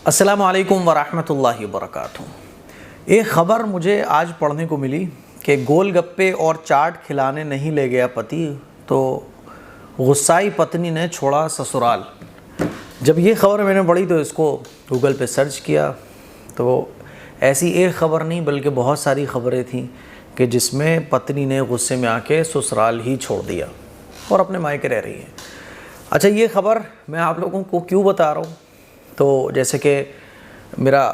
السلام علیکم ورحمۃ اللہ وبرکاتہ۔ ایک خبر مجھے آج پڑھنے کو ملی کہ گول گپے اور چاٹ کھلانے نہیں لے گیا پتی تو غصائی پتنی نے چھوڑا سسرال۔ جب یہ خبر میں نے پڑھی تو اس کو گوگل پہ سرچ کیا تو ایسی ایک خبر نہیں بلکہ بہت ساری خبریں تھیں کہ جس میں پتنی نے غصے میں آ کے سسرال ہی چھوڑ دیا اور اپنے مائکے رہ رہی ہے۔ اچھا، یہ خبر میں آپ لوگوں کو کیوں بتا رہا ہوں؟ تو جیسے کہ میرا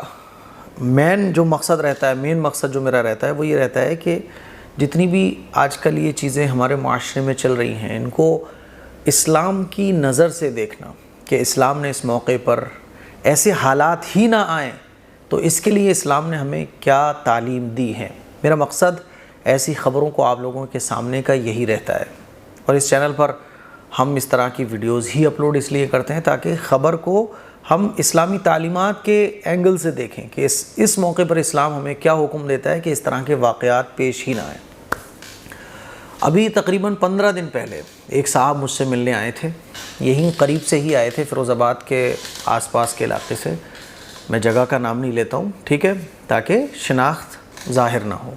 مین مقصد جو میرا رہتا ہے وہ یہ رہتا ہے کہ جتنی بھی آج کل یہ چیزیں ہمارے معاشرے میں چل رہی ہیں ان کو اسلام کی نظر سے دیکھنا، کہ اسلام نے اس موقع پر ایسے حالات ہی نہ آئیں تو اس کے لیے اسلام نے ہمیں کیا تعلیم دی ہے۔ میرا مقصد ایسی خبروں کو آپ لوگوں کے سامنے کا یہی رہتا ہے، اور اس چینل پر ہم اس طرح کی ویڈیوز ہی اپلوڈ اس لیے کرتے ہیں تاکہ خبر کو ہم اسلامی تعلیمات کے اینگل سے دیکھیں کہ اس موقع پر اسلام ہمیں کیا حکم دیتا ہے کہ اس طرح کے واقعات پیش ہی نہ آئیں۔ ابھی تقریباً 15 دن پہلے ایک صاحب مجھ سے ملنے آئے تھے، یہیں قریب سے ہی آئے تھے، فیروز آباد کے آس پاس کے علاقے سے۔ میں جگہ کا نام نہیں لیتا ہوں، ٹھیک ہے، تاکہ شناخت ظاہر نہ ہو۔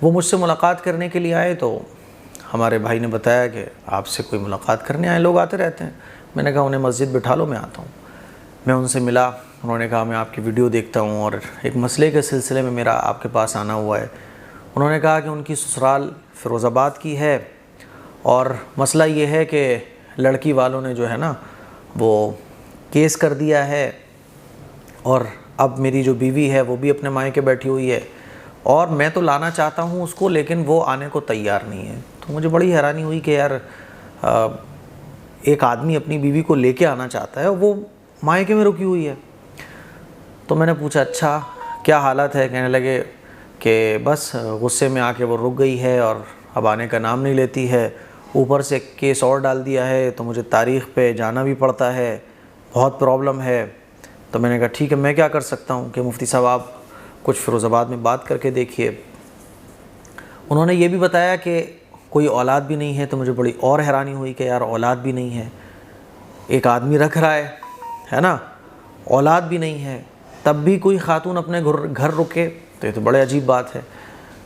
وہ مجھ سے ملاقات کرنے کے لیے آئے تو ہمارے بھائی نے بتایا کہ آپ سے کوئی ملاقات کرنے آئے، لوگ آتے رہتے ہیں۔ میں نے کہا انہیں مسجد بٹھا لو، میں آتا ہوں۔ میں ان سے ملا، انہوں نے کہا میں آپ کی ویڈیو دیکھتا ہوں اور ایک مسئلے کے سلسلے میں میرا آپ کے پاس آنا ہوا ہے۔ انہوں نے کہا کہ ان کی سسرال فیروز آباد کی ہے اور مسئلہ یہ ہے کہ لڑکی والوں نے جو ہے نا وہ کیس کر دیا ہے، اور اب میری جو بیوی ہے وہ بھی اپنے مائکے بیٹھی ہوئی ہے، اور میں تو لانا چاہتا ہوں اس کو لیکن وہ آنے کو تیار نہیں ہے۔ تو مجھے بڑی حیرانی ہوئی کہ یار ایک آدمی اپنی بیوی کو لے کے آنا چاہتا ہے، وہ مائکے میں رکی ہوئی ہے۔ تو میں نے پوچھا اچھا کیا حالت ہے؟ کہنے لگے کہ بس غصے میں آ کے وہ رک گئی ہے اور اب آنے کا نام نہیں لیتی ہے، اوپر سے کیس اور ڈال دیا ہے تو مجھے تاریخ پہ جانا بھی پڑتا ہے، بہت پرابلم ہے۔ تو میں نے کہا ٹھیک ہے، میں کیا کر سکتا ہوں کہ مفتی صاحب آپ کچھ فیروز آباد میں بات کر کے دیکھیے۔ انہوں نے یہ بھی بتایا کہ کوئی اولاد بھی نہیں ہے، تو مجھے بڑی اور حیرانی ہوئی کہ یار اولاد بھی نہیں ہے، ایک آدمی رکھ رہا ہے نا، اولاد بھی نہیں ہے، تب بھی کوئی خاتون اپنے گھر رکے تو یہ تو بڑے عجیب بات ہے۔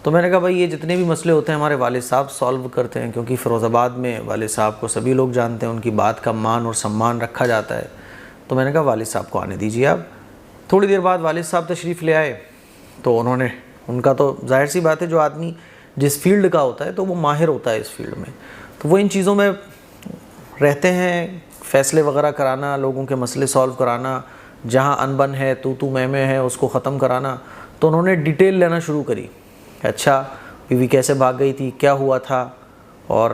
تو میں نے کہا بھائی یہ جتنے بھی مسئلے ہوتے ہیں ہمارے والد صاحب سالو کرتے ہیں، کیونکہ فیروز آباد میں والد صاحب کو سبھی لوگ جانتے ہیں، ان کی بات کا مان اور سمان رکھا جاتا ہے۔ تو میں نے کہا والد صاحب کو آنے دیجیے آپ۔ تھوڑی دیر بعد والد صاحب تشریف لے آئے تو ان کا تو ظاہر سی بات ہے، جو آدمی جس فیلڈ کا ہوتا ہے تو وہ ماہر ہوتا ہے اس فیلڈ میں، تو وہ ان چیزوں میں رہتے ہیں، فیصلے وغیرہ کرانا، لوگوں کے مسئلے سالو کرانا، جہاں انبن ہے تو میں ہے اس کو ختم کرانا۔ تو انہوں نے ڈیٹیل لینا شروع کری، اچھا بیوی کیسے بھاگ گئی تھی، کیا ہوا تھا، اور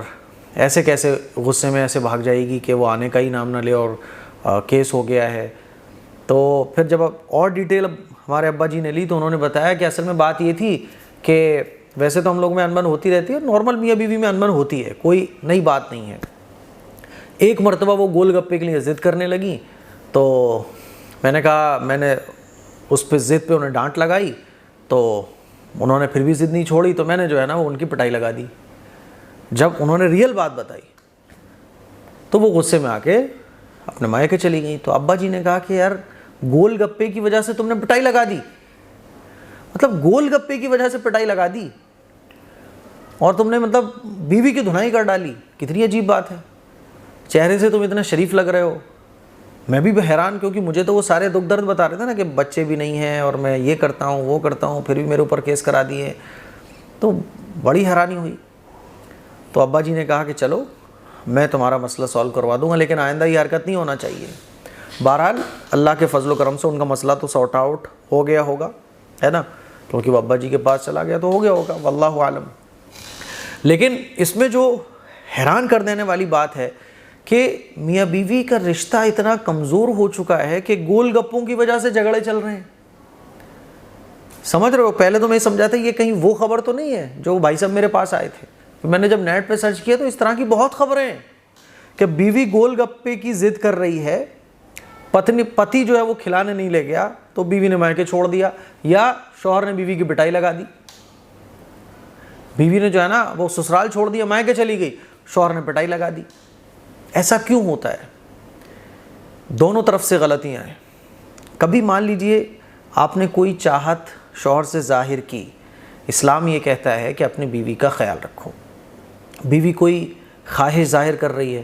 ایسے کیسے غصے میں ایسے بھاگ جائے گی کہ وہ آنے کا ہی نام نہ لے اور کیس ہو گیا ہے۔ تو پھر جب اور ڈیٹیل ہمارے ابا جی نے لی تو انہوں نے بتایا کہ اصل میں بات یہ تھی کہ ویسے تو ہم لوگ میں انبن ہوتی رہتی ہے، نارمل میاں بیوی میں انبن ہوتی ہے، کوئی نئی بات نہیں ہے۔ ایک مرتبہ وہ گول گپے کے لیے ضد کرنے لگی تو میں نے کہا، میں نے اس پہ ضد پہ انہیں ڈانٹ لگائی تو انہوں نے پھر بھی ضد نہیں چھوڑی، تو میں نے جو ہے نا وہ ان کی پٹائی لگا دی۔ جب انہوں نے ریئل بات بتائی تو وہ غصے میں آ کے اپنے مائکے چلی گئی۔ تو ابا جی نے کہا کہ یار گول گپے کی وجہ سے تم نے پٹائی لگا دی، مطلب گول گپے کی وجہ سے پٹائی لگا دی اور تم نے مطلب بیوی کی دھنائی کر ڈالی، کتنی عجیب بات ہے، چہرے سے تم اتنا شریف لگ رہے ہو۔ میں بھی حیران، کیونکہ مجھے تو وہ سارے دکھ درد بتا رہے تھے نا کہ بچے بھی نہیں ہیں اور میں یہ کرتا ہوں وہ کرتا ہوں، پھر بھی میرے اوپر کیس کرا دیے، تو بڑی حیرانی ہوئی۔ تو ابا جی نے کہا کہ چلو میں تمہارا مسئلہ سالو کروا دوں گا لیکن آئندہ یہ حرکت نہیں ہونا چاہیے۔ بہرحال اللہ کے فضل و کرم سے ان کا مسئلہ تو سارٹ آؤٹ ہو گیا ہوگا، ہے نا، کیونکہ وہ ابا جی کے پاس چلا گیا تو ہو گیا ہوگا، واللہ عالم۔ لیکن اس میں جو حیران کر دینے والی بات ہے کہ میاں بیوی کا رشتہ اتنا کمزور ہو چکا ہے کہ گول گپوں کی وجہ سے جھگڑے چل رہے ہیں۔ سمجھ رہے ہو؟ پہلے تو میں سمجھا تھا یہ کہیں وہ خبر تو نہیں ہے جو بھائی صاحب میرے پاس آئے تھے، میں نے جب نیٹ پہ سرچ کیا تو اس طرح کی بہت خبریں ہیں کہ بیوی گول گپے کی ضد کر رہی ہے، پتی جو ہے وہ کھلانے نہیں لے گیا تو بیوی نے مائکے چھوڑ دیا، یا شوہر نے بیوی کی پٹائی لگا دی، بیوی نے جو ہے نا وہ سسرال چھوڑ دیا، مائکے چلی گئی، شوہر نے پٹائی لگا دی۔ ایسا کیوں ہوتا ہے؟ دونوں طرف سے غلطیاں ہیں۔ کبھی مان لیجئے آپ نے کوئی چاہت شوہر سے ظاہر کی، اسلام یہ کہتا ہے کہ اپنی بیوی کا خیال رکھو۔ بیوی کوئی خواہش ظاہر کر رہی ہے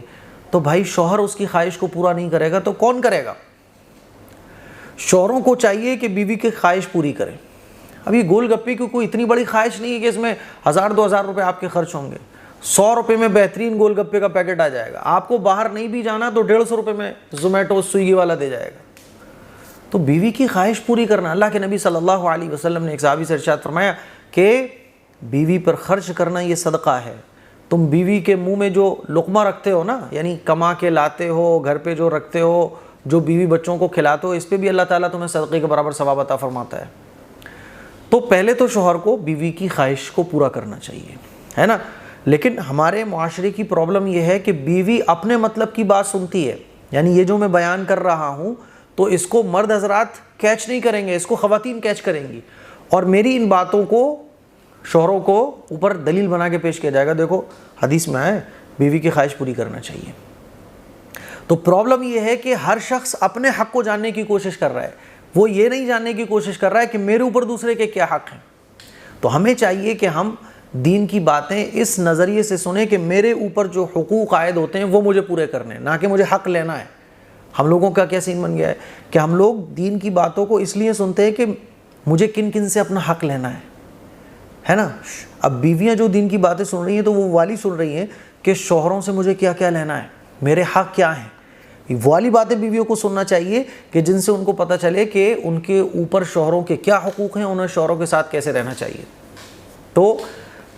تو بھائی شوہر اس کی خواہش کو پورا نہیں کرے گا تو کون کرے گا؟ شوہروں کو چاہیے کہ بیوی کی خواہش پوری کریں۔ ابھی گول گپے کی کوئی اتنی بڑی خواہش نہیں ہے کہ اس میں 1000-2000 روپے آپ کے خرچ ہوں گے۔ 100 روپے میں بہترین گول گپے کا پیکٹ آ جائے گا، آپ کو باہر نہیں بھی جانا تو 150 روپے میں زومیٹو سویگی والا دے جائے گا۔ تو بیوی کی خواہش پوری کرنا، اللہ کے نبی صلی اللہ علیہ وسلم نے ایک صحابی سے ارشاد فرمایا کہ بیوی پر خرچ کرنا یہ صدقہ ہے۔ تم بیوی کے منہ میں جو لقمہ رکھتے ہو نا، یعنی کما کے لاتے ہو، گھر پہ جو رکھتے ہو، جو بیوی بچوں کو کھلاتے ہو، اس پہ بھی اللہ تعالیٰ تمہیں صدقے کے برابر ثواب عطا فرماتا ہے۔ تو پہلے تو شوہر کو بیوی کی خواہش کو پورا کرنا چاہیے، ہے نا۔ لیکن ہمارے معاشرے کی پرابلم یہ ہے کہ بیوی اپنے مطلب کی بات سنتی ہے، یعنی یہ جو میں بیان کر رہا ہوں تو اس کو مرد حضرات کیچ نہیں کریں گے، اس کو خواتین کیچ کریں گی، اور میری ان باتوں کو شوہروں کو اوپر دلیل بنا کے پیش کیا جائے گا، دیکھو حدیث میں ہے بیوی کی خواہش پوری کرنا چاہیے۔ تو پرابلم یہ ہے کہ ہر شخص اپنے حق کو جاننے کی کوشش کر رہا ہے، وہ یہ نہیں جاننے کی کوشش کر رہا ہے کہ میرے اوپر دوسرے کے کیا حق ہیں۔ تو ہمیں چاہیے کہ ہم دین کی باتیں اس نظریے سے سنیں کہ میرے اوپر جو حقوق عائد ہوتے ہیں وہ مجھے پورے کرنے ہیں، نہ کہ مجھے حق لینا ہے۔ ہم لوگوں کا کیا سین بن گیا ہے کہ ہم لوگ دین کی باتوں کو اس لیے سنتے ہیں کہ مجھے کن کن سے اپنا حق لینا ہے نا۔ اب بیویاں جو دین کی باتیں سن رہی ہیں تو وہ والی سن رہی ہیں کہ شوہروں سے مجھے کیا کیا لینا ہے، میرے حق کیا ہیں۔ والی باتیں بیویوں کو سننا چاہیے کہ جن سے ان کو پتہ چلے کہ ان کے اوپر شوہروں کے کیا حقوق ہیں، انہیں شوہروں کے ساتھ کیسے رہنا چاہیے۔ تو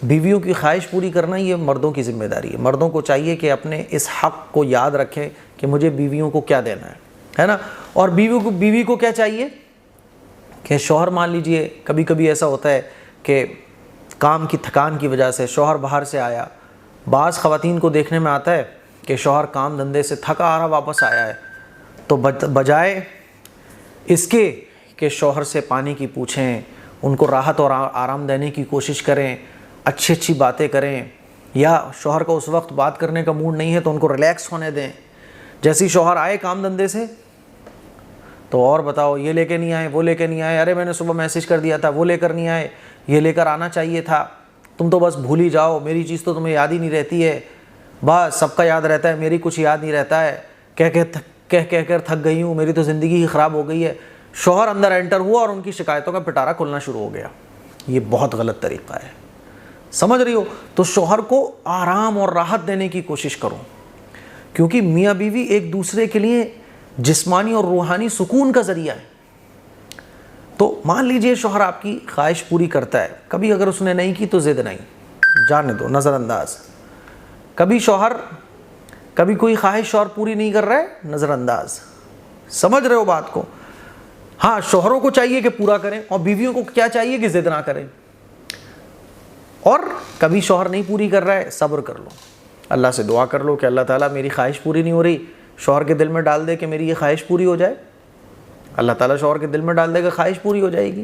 بیویوں کی خواہش پوری کرنا یہ مردوں کی ذمہ داری ہے۔ مردوں کو چاہیے کہ اپنے اس حق کو یاد رکھیں کہ مجھے بیویوں کو کیا دینا ہے نا۔ اور بیوی کو کیا چاہیے کہ شوہر مان لیجئے کبھی کبھی ایسا ہوتا ہے کہ کام کی تھکان کی وجہ سے شوہر باہر سے آیا، بعض خواتین کو دیکھنے میں آتا ہے کہ شوہر کام دھندے سے تھکا آ رہا واپس آیا ہے، تو بجائے اس کے کہ شوہر سے پانی کی پوچھیں، ان کو راحت اور آرام دینے کی کوشش کریں، اچھی اچھی باتیں کریں، یا شوہر کا اس وقت بات کرنے کا موڈ نہیں ہے تو ان کو ریلیکس ہونے دیں۔ جیسے شوہر آئے کام دھندے سے تو اور بتاؤ یہ لے کے نہیں آئے، وہ لے کے نہیں آئے، ارے میں نے صبح میسج کر دیا تھا وہ لے کر نہیں آئے، یہ لے کر آنا چاہیے تھا، تم تو بس بھول ہی جاؤ، میری چیز تو تمہیں یاد ہی نہیں رہتی ہے، بس سب کا یاد رہتا ہے، میری کچھ یاد نہیں رہتا ہے، کہہ کر تھک گئی ہوں، میری تو زندگی ہی خراب ہو گئی ہے۔ شوہر اندر انٹر ہوا اور ان کی شکایتوں کا پٹارا کھلنا شروع ہو گیا۔ یہ بہت غلط طریقہ ہے، سمجھ رہی ہو؟ تو شوہر کو آرام اور راحت دینے کی کوشش کرو، کیونکہ میاں بیوی ایک دوسرے کے لیے جسمانی اور روحانی سکون کا ذریعہ ہے۔ تو مان لیجئے شوہر آپ کی خواہش پوری کرتا ہے، کبھی اگر اس نے نہیں کی تو ضد نہیں، جانے دو، نظر انداز۔ کبھی کوئی خواہش شوہر پوری نہیں کر رہا ہے، نظر انداز۔ سمجھ رہے ہو بات کو؟ ہاں، شوہروں کو چاہیے کہ پورا کریں، اور بیویوں کو کیا چاہیے کہ ضد نہ کریں۔ اور کبھی شوہر نہیں پوری کر رہا ہے، صبر کر لو، اللہ سے دعا کر لو کہ اللہ تعالیٰ میری خواہش پوری نہیں ہو رہی، شوہر کے دل میں ڈال دے کہ میری یہ خواہش پوری ہو جائے، اللہ تعالیٰ شوہر کے دل میں ڈال دے گا، خواہش پوری ہو جائے گی۔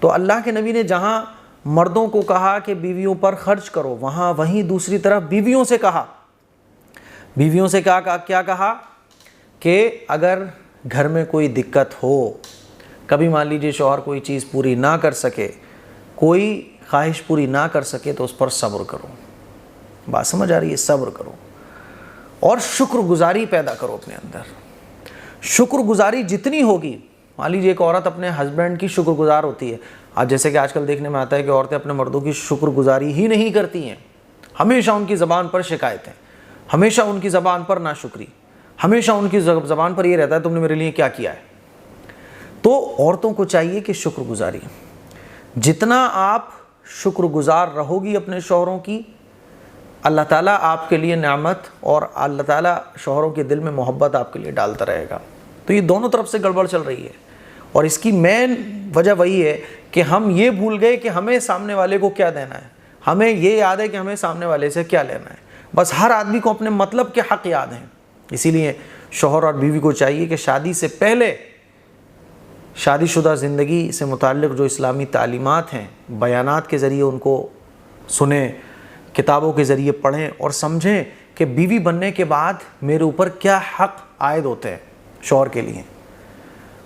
تو اللہ کے نبی نے جہاں مردوں کو کہا کہ بیویوں پر خرچ کرو، وہیں دوسری طرف بیویوں سے کہا، کیا کہا کہ اگر گھر میں کوئی دقت ہو، کبھی مان لیجئے شوہر کوئی چیز پوری نہ کر سکے، کوئی خواہش پوری نہ کر سکے تو اس پر صبر کرو۔ بات سمجھ آ رہی ہے؟ صبر کرو اور شکر گزاری پیدا کرو اپنے اندر۔ شکر گزاری جتنی ہوگی، مان لیجیے ایک عورت اپنے ہسبینڈ کی شکر گزار ہوتی ہے، جیسے کہ آج کل دیکھنے میں آتا ہے کہ عورتیں اپنے مردوں کی شکر گزاری ہی نہیں کرتی ہیں، ہمیشہ ان کی زبان پر شکایتیں، ہمیشہ ان کی زبان پر ناشکری، ہمیشہ ان کی زبان پر یہ رہتا ہے تم نے میرے لیے کیا کیا ہے۔ تو عورتوں کو چاہیے کہ شکر گزاری، جتنا آپ شکر گزار رہو گی اپنے شوہروں کی، اللہ تعالیٰ آپ کے لیے نعمت اور اللہ تعالیٰ شوہروں کے دل میں محبت آپ کے لیے ڈالتا رہے گا۔ تو یہ دونوں طرف سے گڑبڑ چل رہی ہے، اور اس کی مین وجہ وہی ہے کہ ہم یہ بھول گئے کہ ہمیں سامنے والے کو کیا دینا ہے، ہمیں یہ یاد ہے کہ ہمیں سامنے والے سے کیا لینا ہے، بس ہر آدمی کو اپنے مطلب کے حق یاد ہیں۔ اسی لیے شوہر اور بیوی کو چاہیے کہ شادی سے پہلے شادی شدہ زندگی سے متعلق جو اسلامی تعلیمات ہیں، بیانات کے ذریعے ان کو سنیں، کتابوں کے ذریعے پڑھیں اور سمجھیں کہ بیوی بننے کے بعد میرے اوپر کیا حق عائد ہوتے ہیں شوہر کے لیے۔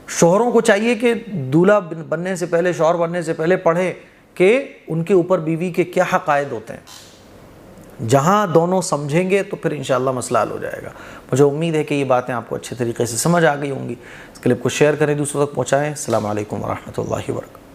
شوہروں کو چاہیے کہ دولہا بننے سے پہلے، شوہر بننے سے پہلے پڑھیں کہ ان کے اوپر بیوی کے کیا حقائد ہوتے ہیں. جہاں دونوں سمجھیں گے تو پھر انشاءاللہ مسئلہ حل ہو جائے گا. مجھے امید ہے کہ یہ باتیں آپ کو اچھے طریقے سے سمجھ آ گئی ہوں گی. اس کلپ کو شیئر کریں، دوسروں تک پہنچائیں. السلام علیکم ورحمۃ اللہ وبرکاتہ.